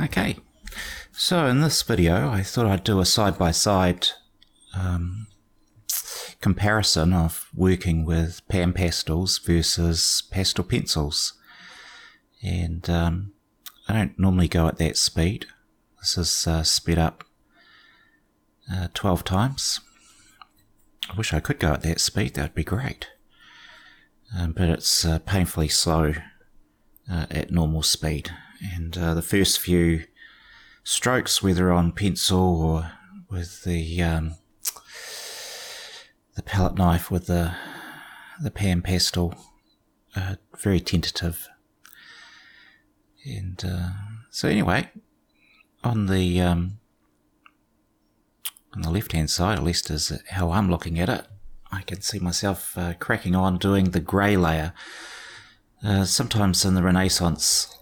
Okay, so in this video I thought I'd do a side-by-side comparison of working with pan pastels versus pastel pencils. And I don't normally go at that speed. This is sped up 12 times. I wish I could go at that speed, that would be great. But it's painfully slow at normal speed. And the first few strokes, whether on pencil or with the palette knife with the pan pastel, very tentative. And so anyway, on the left-hand side, at least is how I'm looking at it, I can see myself cracking on doing the grey layer. Sometimes in the Renaissance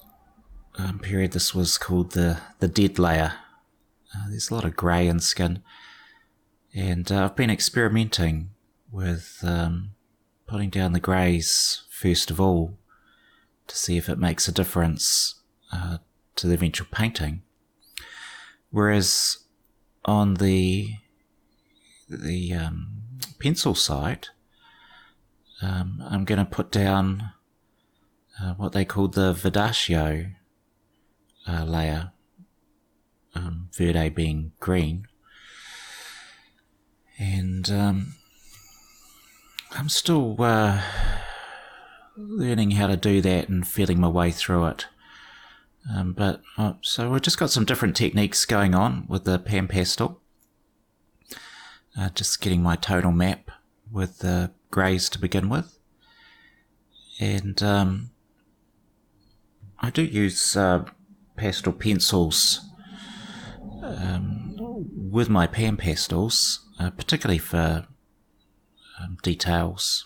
period, this was called the dead layer. There's a lot of grey in skin, and I've been experimenting with putting down the greys first of all to see if it makes a difference to the eventual painting. Whereas on the pencil side, I'm going to put down what they call the Verdaccio layer, Verde being green, and I'm still learning how to do that and feeling my way through it. So we've just got some different techniques going on with the pan pastel. Just getting my tonal map with the greys to begin with, and I do use pastel pencils with my pan pastels, particularly for details.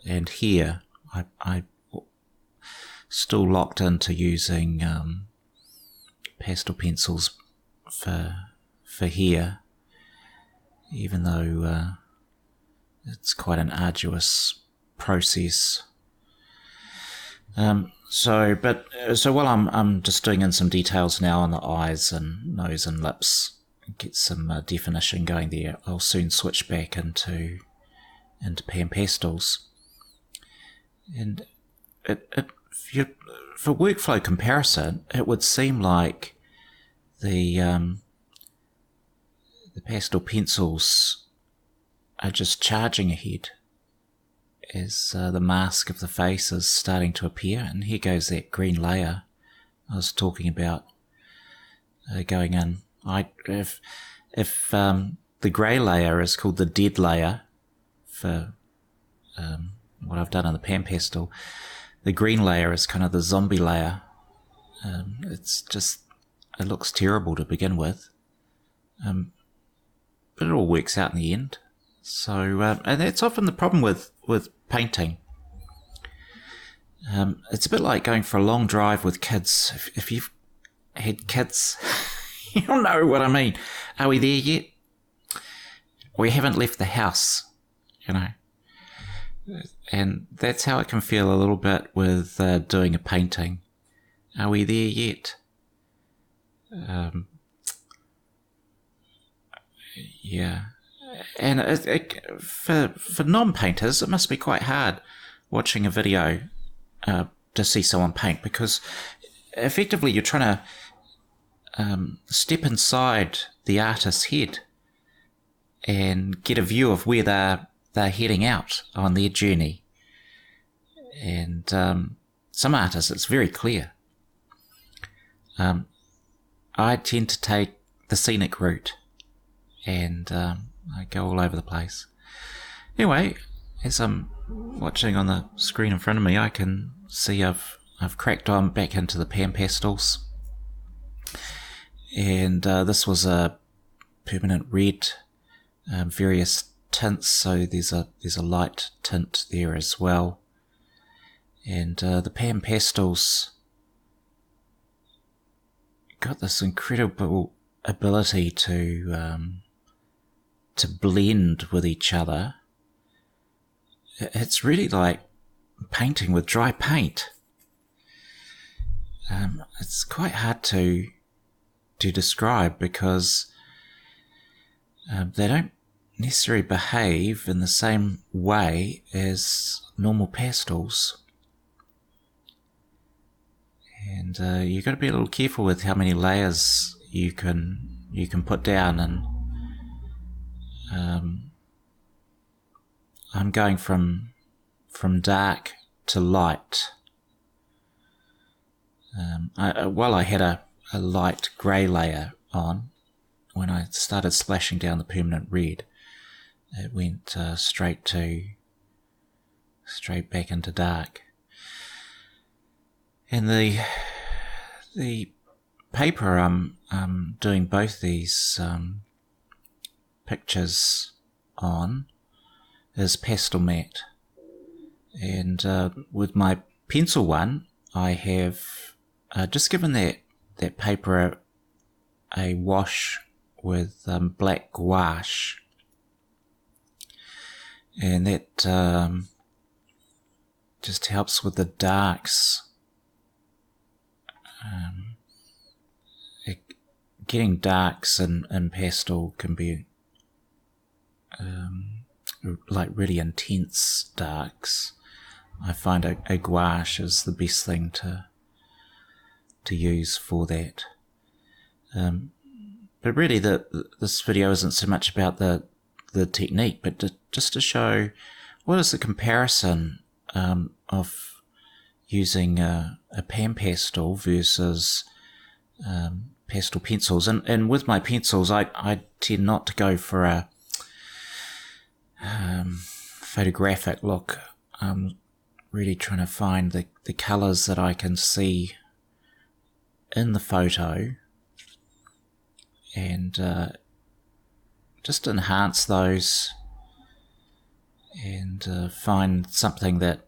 And here I still locked into using pastel pencils for here, even though it's quite an arduous process. So while I'm just doing in some details now on the eyes and nose and lips, get some definition going there, I'll soon switch back into pan pastels. And for workflow comparison, it would seem like the pastel pencils are just charging ahead as the mask of the face is starting to appear. And here goes that green layer I was talking about going in. If the grey layer is called the dead layer for what I've done on the pan pastel, the green layer is kind of the zombie layer. It looks terrible to begin with, but it all works out in the end. So, and that's often the problem with painting. It's a bit like going for a long drive with kids. If you've had kids, you'll know what I mean. Are we there yet? We haven't left the house, And that's how it can feel a little bit with doing a painting. Are we there yet? Yeah. And for non-painters, it must be quite hard watching a video to see someone paint, because effectively you're trying to step inside the artist's head and get a view of where they're heading out on their journey. And some artists, it's very clear. I tend to take the scenic route, and I go all over the place. Anyway, as I'm watching on the screen in front of me, I can see I've cracked on back into the pan pastels, and this was a permanent red, various tints, so there's a light tint there as well. And the pan pastels got this incredible ability to blend with each other. It's really like painting with dry paint. It's quite hard to to describe, because they don't necessarily behave in the same way as normal pastels. And you've got to be a little careful with how many layers you can put down. And I'm going from dark to light. While I had a light grey layer on, when I started splashing down the permanent red, it went straight back into dark. And the paper I'm doing both these pictures on is Pastel matte. And with my pencil one, I have just given that paper a wash with black gouache, and that just helps with the darks. Getting darks in pastel can be like really intense darks. I find a gouache is the best thing to use for that. But really, this video isn't so much about the technique, but just to show what is the comparison of using a pan pastel versus pastel pencils. And with my pencils, I tend not to go for a photographic look. I'm really trying to find the colours that I can see in the photo, and just enhance those, and find something that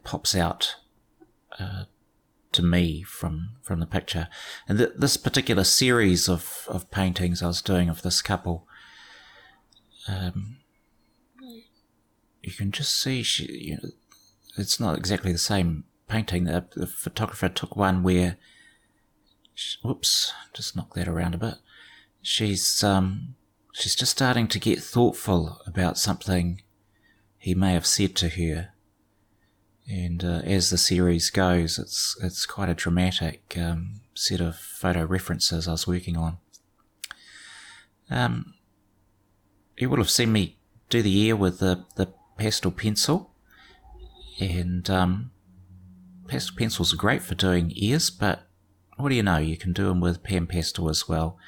pops out to me from the picture. And this particular series of paintings I was doing of this couple, you can just see it's not exactly the same painting. The photographer took one where, whoops, just knock that around a bit. She's just starting to get thoughtful about something he may have said to her. And as the series goes, it's quite a dramatic set of photo references I was working on. You would have seen me do the ear with the pastel pencil, and pastel pencils are great for doing ears, but what do you know, you can do them with pan pastel as well.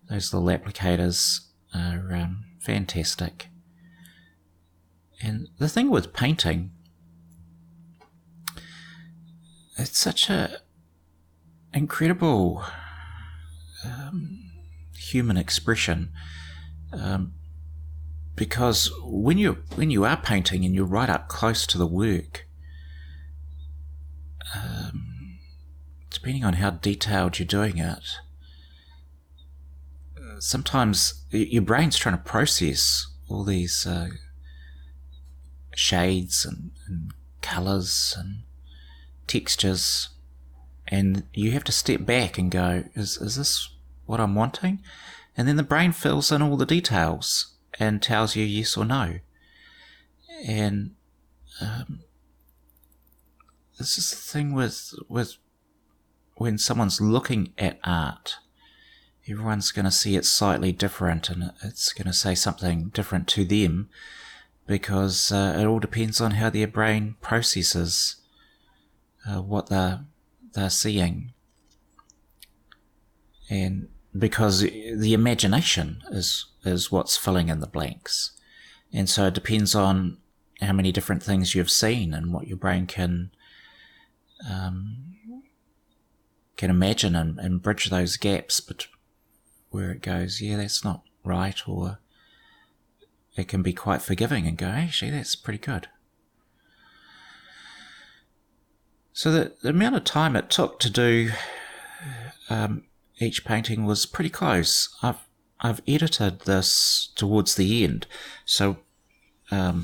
Those little applicators are fantastic. And the thing with painting, it's such a incredible human expression, because when you are painting and you're right up close to the work, depending on how detailed you're doing it, sometimes your brain's trying to process all these shades and colours and textures, and you have to step back and go, is this what I'm wanting? And then the brain fills in all the details and tells you yes or no. And this is the thing with when someone's looking at art, everyone's going to see it slightly different, and it's going to say something different to them, because it all depends on how their brain processes what they're seeing. And because the imagination is what's filling in the blanks, and so it depends on how many different things you've seen and what your brain can imagine and bridge those gaps, but where it goes, yeah, that's not right, or it can be quite forgiving and go, actually, that's pretty good. So the amount of time it took to do each painting was pretty close. I've edited this towards the end, so I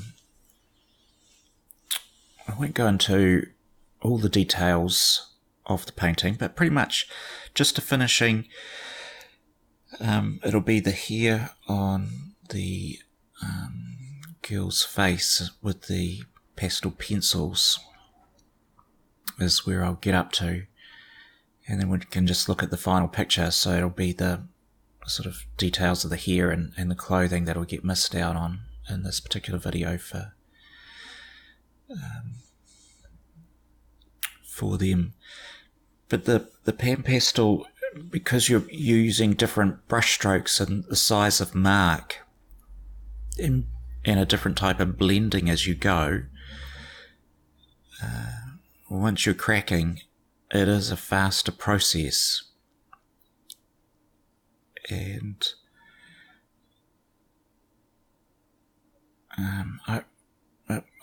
won't go into all the details of the painting, but pretty much just to finishing It'll be the hair on the girl's face with the pastel pencils is where I'll get up to, and then we can just look at the final picture. So it'll be the sort of details of the hair and the clothing that'll get missed out on in this particular video for them. But the pan pastel, because you're using different brush strokes and the size of mark and a different type of blending as you go, once you're cracking, it is a faster process. And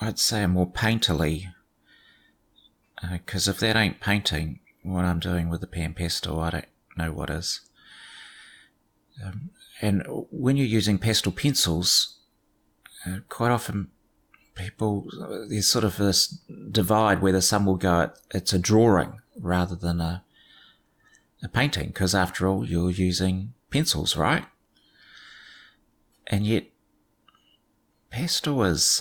I'd say a more painterly, because if that ain't painting what I'm doing with the pan pastel, I don't know what is. And when you're using pastel pencils, quite often there's sort of this divide whether some will go, it's a drawing rather than a painting, because after all, you're using pencils, right? And yet, pastel is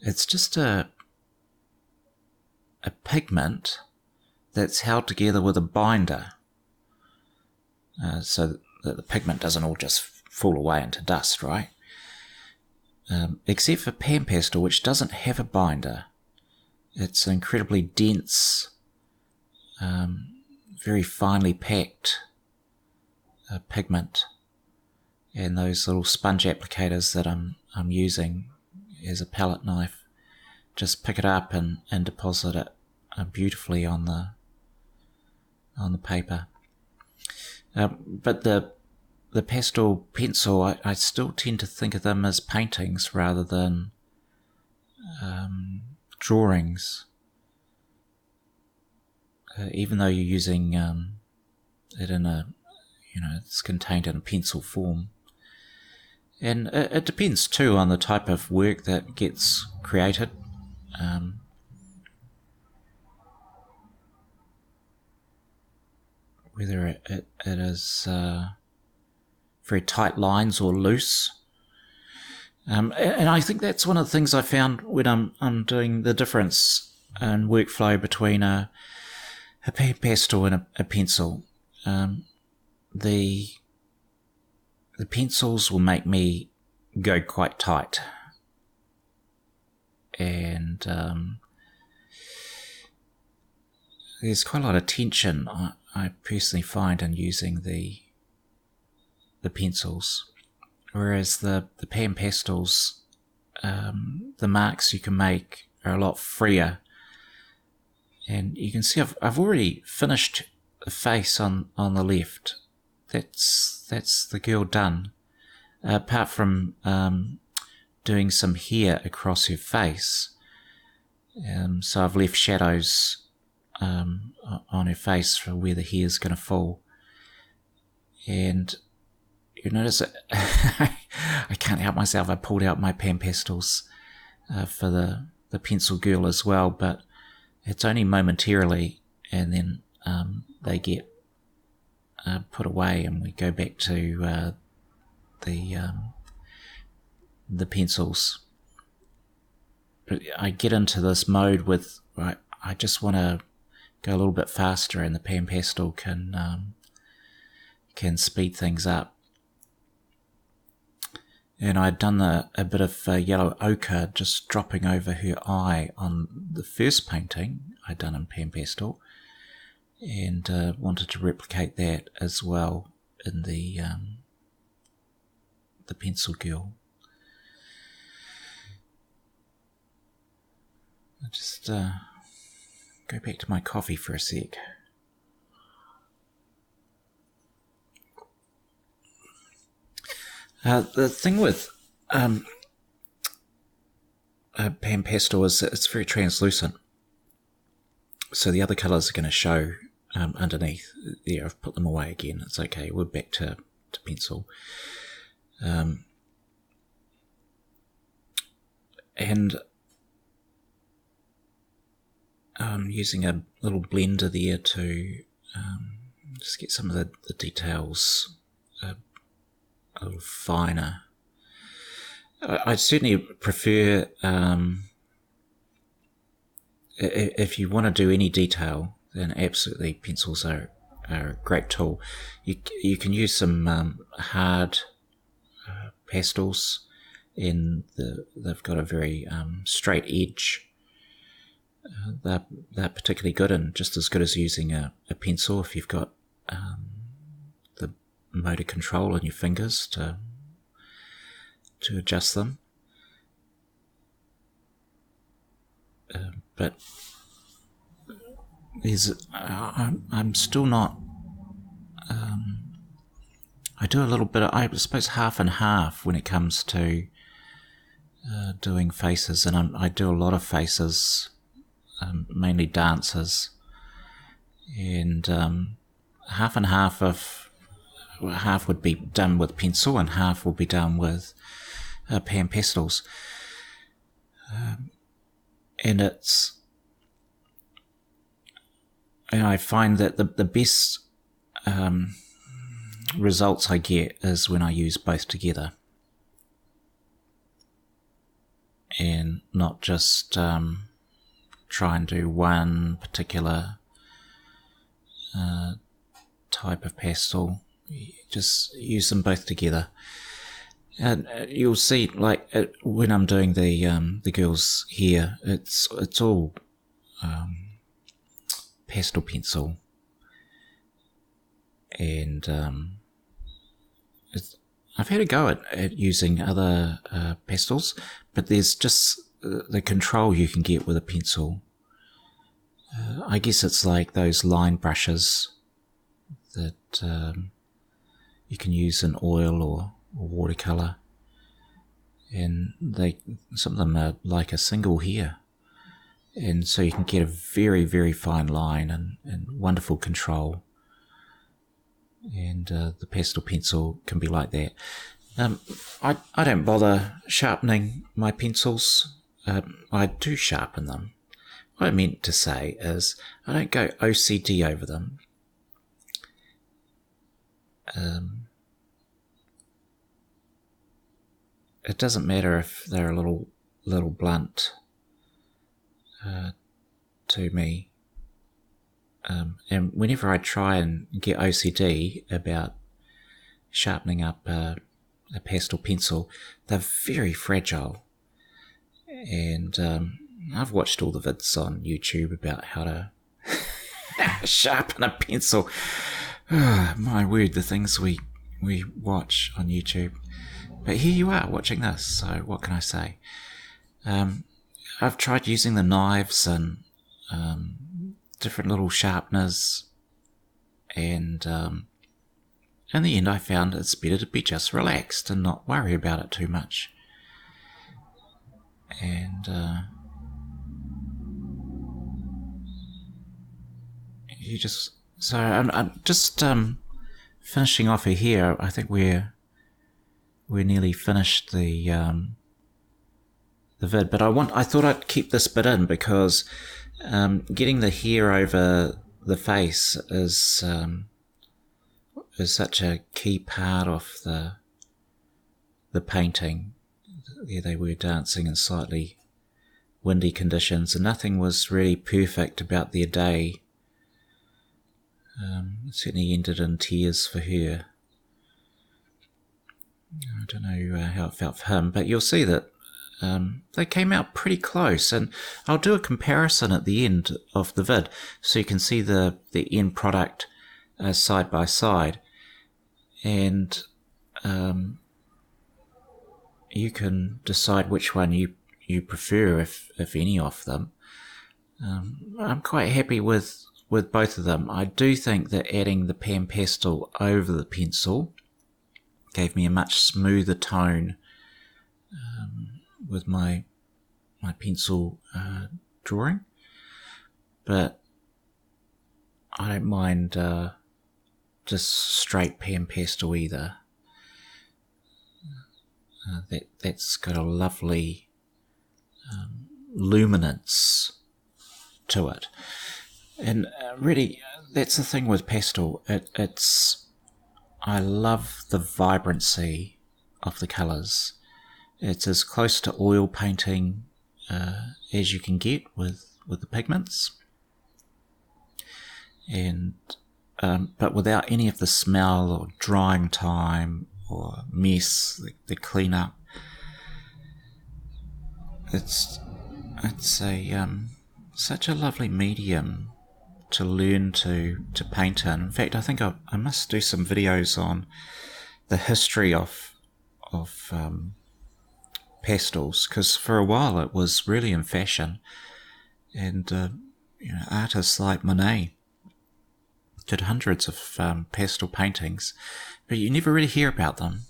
it's just a pigment that's held together with a binder, so that the pigment doesn't all just fall away into dust, right? Except for pan pastel, which doesn't have a binder. It's an incredibly dense, very finely packed pigment, and those little sponge applicators that I'm using as a palette knife just pick it up and deposit it beautifully on the paper. But the pastel pencil, I still tend to think of them as paintings rather than drawings, even though you're using it in it's contained in a pencil form. And it depends too on the type of work that gets created. Whether it is very tight lines or loose. And I think that's one of the things I found when I'm doing the difference in workflow between a pan pastel and a pencil. The pencils will make me go quite tight, and there's quite a lot of tension I personally find in using the pencils, whereas the pan pastels, the marks you can make are a lot freer. And you can see I've already finished the face on the left. That's the girl done. Apart from doing some hair across her face, so I've left shadows on her face for where the hair is going to fall. And you notice I can't help myself. I pulled out my pan pastels for the pencil girl as well, but it's only momentarily, and then they get put away, and we go back to the pencils. But I get into this mode with, right, I just want to go a little bit faster, and the pan pastel can speed things up. And I'd done a bit of yellow ochre just dropping over her eye on the first painting I'd done in pan pastel, and wanted to replicate that as well in the pencil girl. I'll just go back to my coffee for a sec. The thing with pan pastel is that it's very translucent, so the other colours are going to show underneath. Yeah, I've put them away again. It's okay. We're back to pencil. And I'm using a little blender there to Just get some of the details a little finer. I certainly prefer, if you want to do any detail, then absolutely pencils are a great tool. You can use some hard pastels, and they've got a very straight edge. They're particularly good, and just as good as using a pencil if you've got the motor control in your fingers to adjust them. But I'm still not. I do a little bit of, I suppose, half and half when it comes to doing faces, and I do a lot of faces, mainly dancers, and half and half of half would be done with pencil and half will be done with pan pastels, and I find that the best results I get is when I use both together, and not just try and do one particular type of pastel. Just use them both together, and you'll see, like when I'm doing the girls here, it's all pastel pencil, and I've had a go at using other pastels, but there's just the control you can get with a pencil. I guess it's like those line brushes that you can use in oil or watercolor, and some of them are like a single hair, and so you can get a very, very fine line and wonderful control. And the pastel pencil can be like that. I don't bother sharpening my pencils. I do sharpen them. What I meant to say is I don't go OCD over them. It doesn't matter if they're a little blunt to me. And whenever I try and get OCD about sharpening up a pastel pencil, they're very fragile. And I've watched all the vids on YouTube about how to sharpen a pencil. My word, the things we watch on YouTube. But here you are watching this, so what can I say? I've tried using the knives and different little sharpeners, and in the end I found it's better to be just relaxed and not worry about it too much. And I'm just finishing off here. I think we're nearly finished the vid, but I thought I'd keep this bit in because getting the hair over the face is such a key part of the painting. There they were dancing in slightly windy conditions, and nothing was really perfect about their day. It certainly ended in tears for her. I don't know how it felt for him, but you'll see that they came out pretty close, and I'll do a comparison at the end of the vid so you can see the end product side by side, and you can decide which one you prefer, if any of them. I'm quite happy with both of them. I do think that adding the pan pastel over the pencil gave me a much smoother tone with my pencil drawing, but I don't mind just straight pan pastel either. That's got a lovely luminance to it, and really that's the thing with pastel. I love the vibrancy of the colours. It's as close to oil painting as you can get with the pigments, and but without any of the smell or drying time or mess, the cleanup. It's a such a lovely medium to learn to paint in. In fact, I think I must do some videos on the history of pastels, because for a while it was really in fashion, and artists like Monet did hundreds of pastel paintings, but you never really hear about them.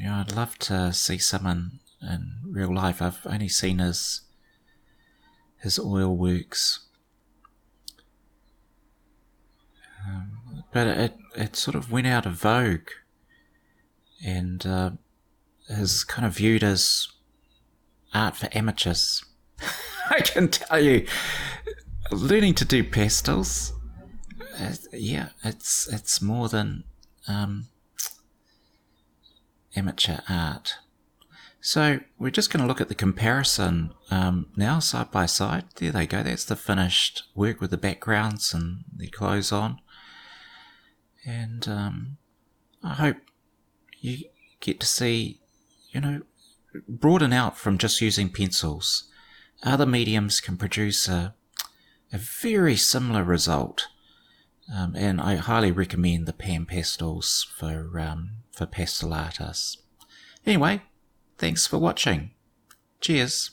I'd love to see some in real life. I've only seen his oil works, but it sort of went out of vogue, and is kind of viewed as art for amateurs. I can tell you, learning to do pastels, it's more than amateur art. So we're just going to look at the comparison now, side by side. There they go. That's the finished work with the backgrounds and the clothes on. And I hope you get to see, broaden out from just using pencils. Other mediums can produce a very similar result. And I highly recommend the pan pastels for pastel artists. Anyway, thanks for watching. Cheers.